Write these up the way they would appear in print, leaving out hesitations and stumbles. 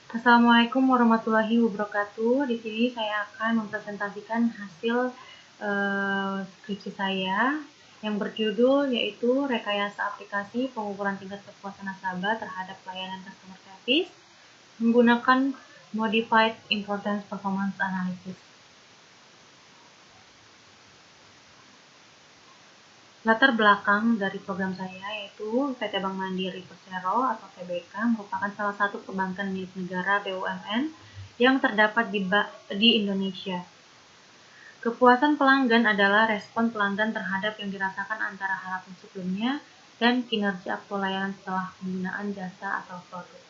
Assalamualaikum warahmatullahi wabarakatuh. Di sini saya akan mempresentasikan hasil skripsi saya yang berjudul yaitu rekayasa aplikasi pengukuran tingkat kepuasan nasabah terhadap layanan customer service menggunakan Modified Importance Performance Analysis. Latar belakang dari program saya yaitu PT Bank Mandiri Persero atau TBK merupakan salah satu perbankan milik negara BUMN yang terdapat di Indonesia. Kepuasan pelanggan adalah respon pelanggan terhadap yang dirasakan antara harapan sebelumnya dan kinerja pelayanan setelah penggunaan jasa atau produk.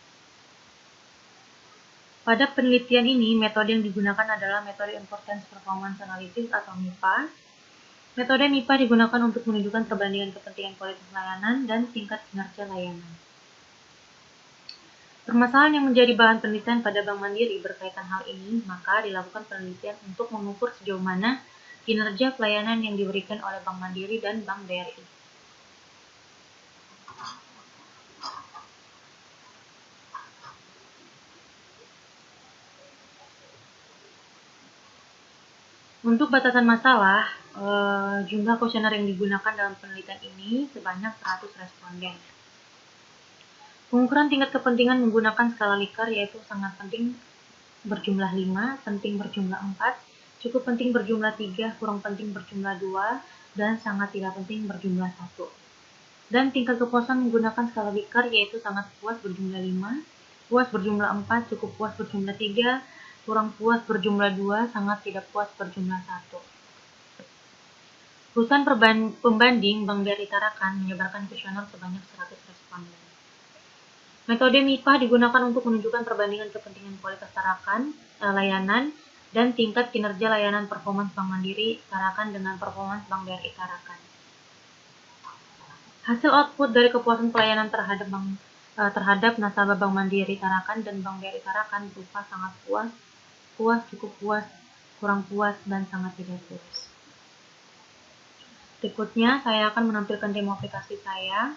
Pada penelitian ini, metode yang digunakan adalah metode Importance Performance Analysis atau MIPA. Metode MIPA digunakan untuk menunjukkan perbandingan kepentingan kualitas layanan dan tingkat kinerja layanan. Permasalahan yang menjadi bahan penelitian pada Bank Mandiri berkaitan hal ini, maka dilakukan penelitian untuk mengukur sejauh mana kinerja pelayanan yang diberikan oleh Bank Mandiri dan Bank BRI. Untuk batasan masalah, jumlah kuesioner yang digunakan dalam penelitian ini sebanyak 100 responden. Pengukuran tingkat kepentingan menggunakan skala Likert yaitu sangat penting berjumlah 5, penting berjumlah 4, cukup penting berjumlah 3, kurang penting berjumlah 2, dan sangat tidak penting berjumlah 1. Dan tingkat kepuasan menggunakan skala Likert yaitu sangat puas berjumlah 5, puas berjumlah 4, cukup puas berjumlah 3, kurang puas berjumlah 2, sangat tidak puas berjumlah 1. Perusahaan pembanding Bank BRI Tarakan menyebarkan kuesioner sebanyak 100 responden. Metode MIPA digunakan untuk menunjukkan perbandingan kepentingan kualitas Tarakan, layanan, dan tingkat kinerja layanan performance Bank Mandiri Tarakan dengan performance Bank BRI Tarakan. Hasil output dari kepuasan pelayanan terhadap nasabah Bank Mandiri Tarakan dan Bank BRI Tarakan berupa sangat puas, puas, cukup puas, kurang puas, dan sangat tidak puas. Berikutnya, saya akan menampilkan demo aplikasi saya.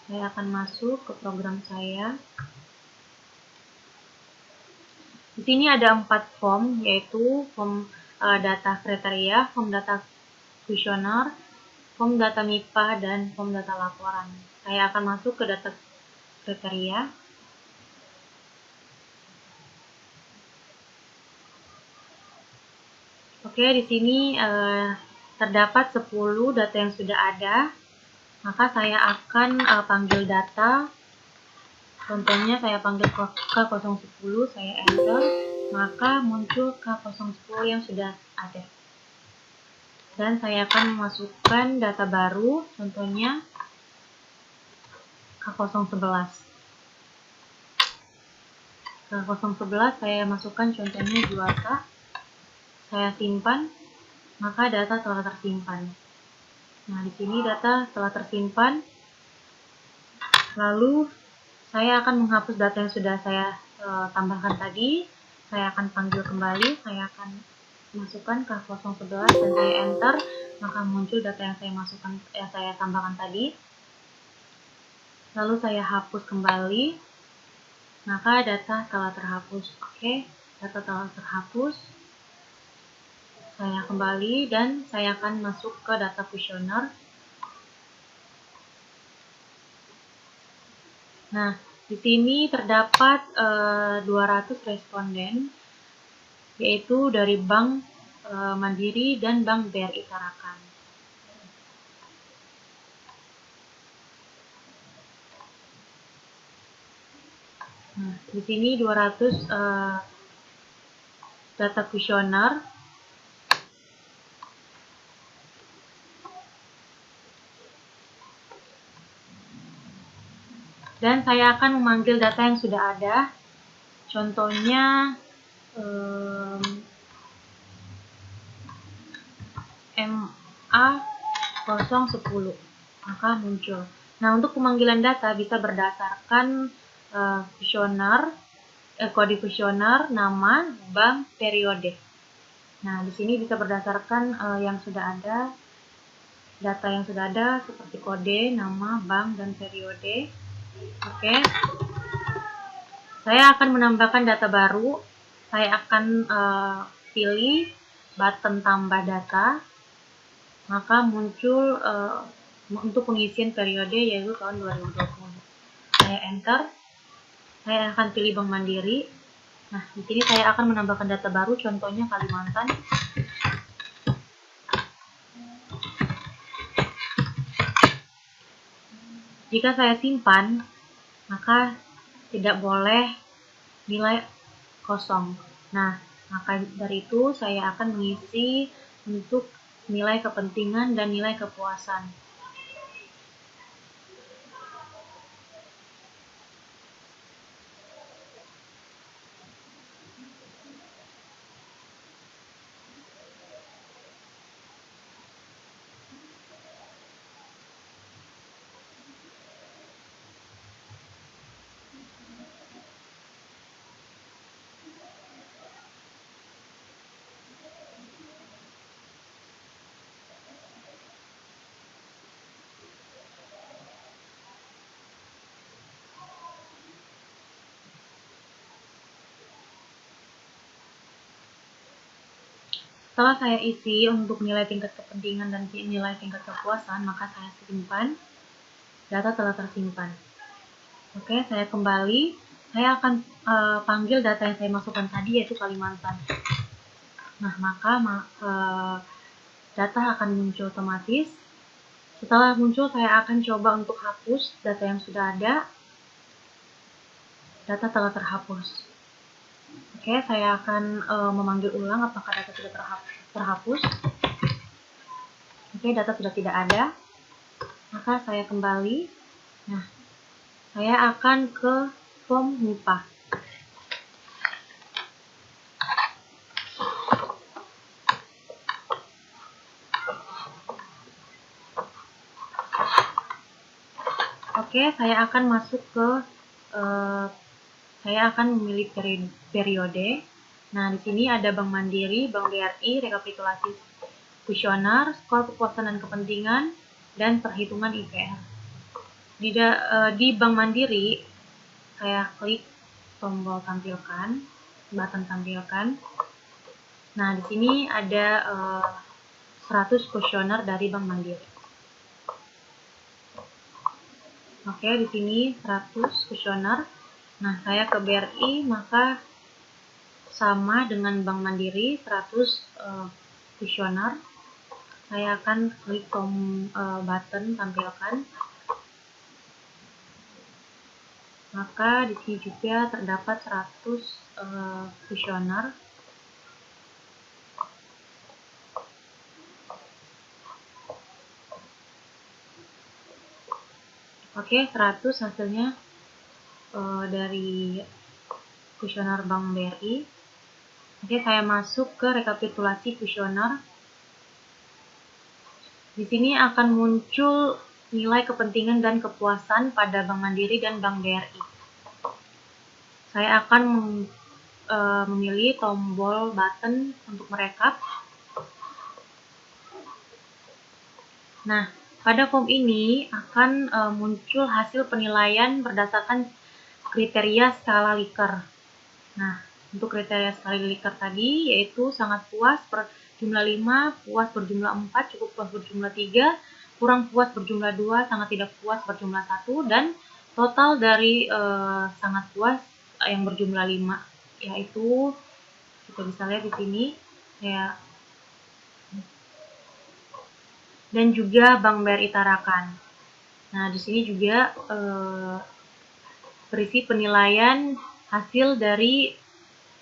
Saya akan masuk ke program saya. Di sini ada 4 form, yaitu form data kriteria, form data kuesioner, form data MIPA, dan form data laporan. Saya akan masuk ke data kriteria. Oke, di sini terdapat 10 data yang sudah ada. Maka saya akan panggil data. Contohnya saya panggil K010, saya enter, maka muncul K010 yang sudah ada. Dan saya akan memasukkan data baru, contohnya K011. K011 saya masukkan contohnya 2K. Saya simpan, maka data telah tersimpan. Nah, di sini data telah tersimpan. Lalu saya akan menghapus data yang sudah saya tambahkan tadi. Saya akan panggil kembali, saya akan masukkan K011 dan saya enter, maka muncul data yang saya tambahkan tadi. Lalu saya hapus kembali, maka data telah terhapus. Oke, data telah terhapus. Saya kembali dan saya akan masuk ke data kuesioner. Nah, di sini terdapat 200 responden, yaitu dari Bank Mandiri dan Bank BRI Tarakan. Nah, di sini 200 data kuesioner. Dan saya akan memanggil data yang sudah ada. Contohnya MA010, maka muncul. Nah, untuk pemanggilan data bisa berdasarkan kuesioner, kode kuesioner, nama, bank, periode. Nah, di sini bisa berdasarkan yang sudah ada, data yang sudah ada seperti kode, nama, bank, dan periode. Oke. Saya akan menambahkan data baru. Saya akan pilih button tambah data, maka muncul untuk pengisian periode yaitu tahun 2020. Saya enter. Saya akan pilih Bank Mandiri. Nah, di sini saya akan menambahkan data baru, contohnya Kalimantan. Jika saya simpan, maka tidak boleh nilai kosong. Nah, maka dari itu saya akan mengisi untuk nilai kepentingan dan nilai kepuasan. Setelah saya isi untuk nilai tingkat kepentingan dan nilai tingkat kepuasan, maka saya simpan. Data telah tersimpan. Oke, saya kembali. Saya akan panggil data yang saya masukkan tadi, yaitu Kalimantan. Nah, maka data akan muncul otomatis. Setelah muncul, saya akan coba untuk hapus data yang sudah ada. Data telah terhapus. Oke, saya akan memanggil ulang apakah data sudah terhapus. Oke, data sudah tidak ada. Maka saya kembali. Nah, saya akan ke form MIPA. Oke, saya akan masuk ke saya akan memilih periode. Nah, di sini ada Bank Mandiri, Bank BRI, rekapitulasi kuesioner, skor kepuasan dan kepentingan, dan perhitungan IPR. Di Bank Mandiri, saya klik tombol tampilkan, button tampilkan. Nah, di sini ada 100 kuesioner dari Bank Mandiri. Oke, di sini 100 kuesioner. Nah, saya ke BRI, maka sama dengan Bank Mandiri, 100 kuesioner. Saya akan klik button tampilkan. Maka di sini juga terdapat 100 kuesioner. Oke, 100 hasilnya dari kuesioner Bank BRI. Oke, saya masuk ke rekapitulasi kuesioner. Di sini akan muncul nilai kepentingan dan kepuasan pada Bank Mandiri dan Bank BRI. Saya akan memilih tombol button untuk merekap. Nah, pada form ini akan muncul hasil penilaian berdasarkan kriteria skala Likert. Nah, untuk kriteria skala Likert tadi yaitu sangat puas berjumlah 5, puas berjumlah 4, cukup puas berjumlah 3, kurang puas berjumlah 2, sangat tidak puas berjumlah 1, dan total dari sangat puas yang berjumlah 5, yaitu kita bisa lihat di sini ya, dan juga Bank BRI Tarakan. Nah, di sini juga berisi penilaian hasil dari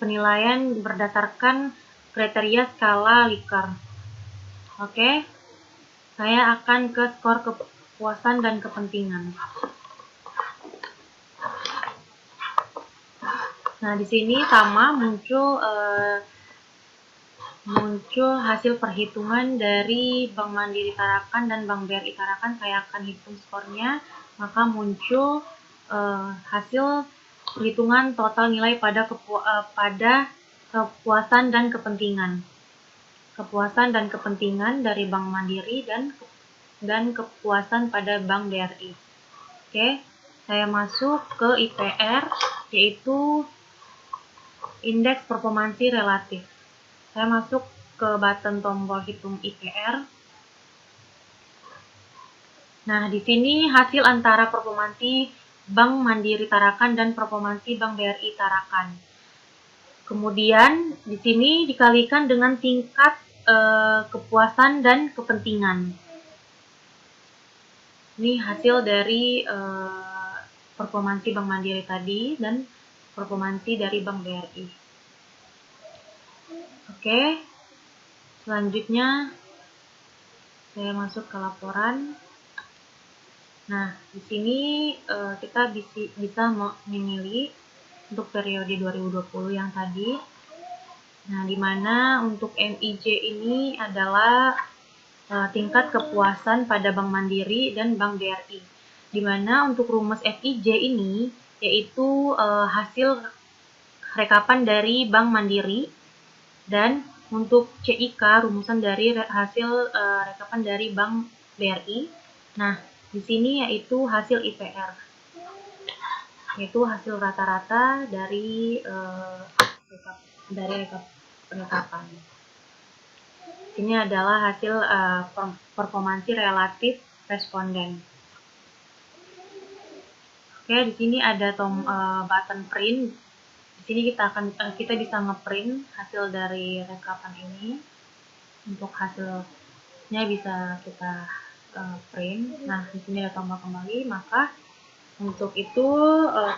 penilaian berdasarkan kriteria skala Likert. Oke, saya akan ke skor kepuasan dan kepentingan. Nah, di sini sama muncul hasil perhitungan dari Bank Mandiri Tarakan dan Bank BRI Tarakan. Saya akan hitung skornya, maka muncul hasil perhitungan total nilai pada kepuasan dan kepentingan. Kepuasan dan kepentingan dari Bank Mandiri dan kepuasan pada Bank BRI. Oke, saya masuk ke IPR. yaitu indeks performansi relatif. Saya masuk ke button tombol hitung IPR. Nah, di sini hasil antara performansi Bank Mandiri Tarakan dan performansi Bank BRI Tarakan. Kemudian di sini dikalikan dengan tingkat kepuasan dan kepentingan. Ini hasil dari performansi Bank Mandiri tadi dan performansi dari Bank BRI. Oke, selanjutnya saya masuk ke laporan. Nah, di sini kita bisa memilih untuk periode 2020 yang tadi. Nah, di mana untuk MIJ ini adalah tingkat kepuasan pada Bank Mandiri dan Bank BRI. Di mana untuk rumus FIJ ini yaitu hasil rekapan dari Bank Mandiri, dan untuk CIK rumusan dari hasil rekapan dari Bank BRI. Nah, di sini yaitu hasil IPR, yaitu hasil rata-rata dari rekapan. Ini adalah hasil performansi relatif responden. Oke, di sini ada button print. Di sini kita bisa ngeprint hasil dari rekapan ini. Untuk hasilnya bisa kita print. Nah, di sini ada tombol kembali. Maka untuk itu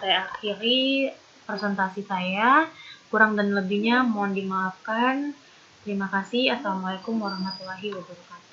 saya akhiri presentasi saya. Kurang dan lebihnya mohon dimaafkan. Terima kasih. Assalamualaikum warahmatullahi wabarakatuh.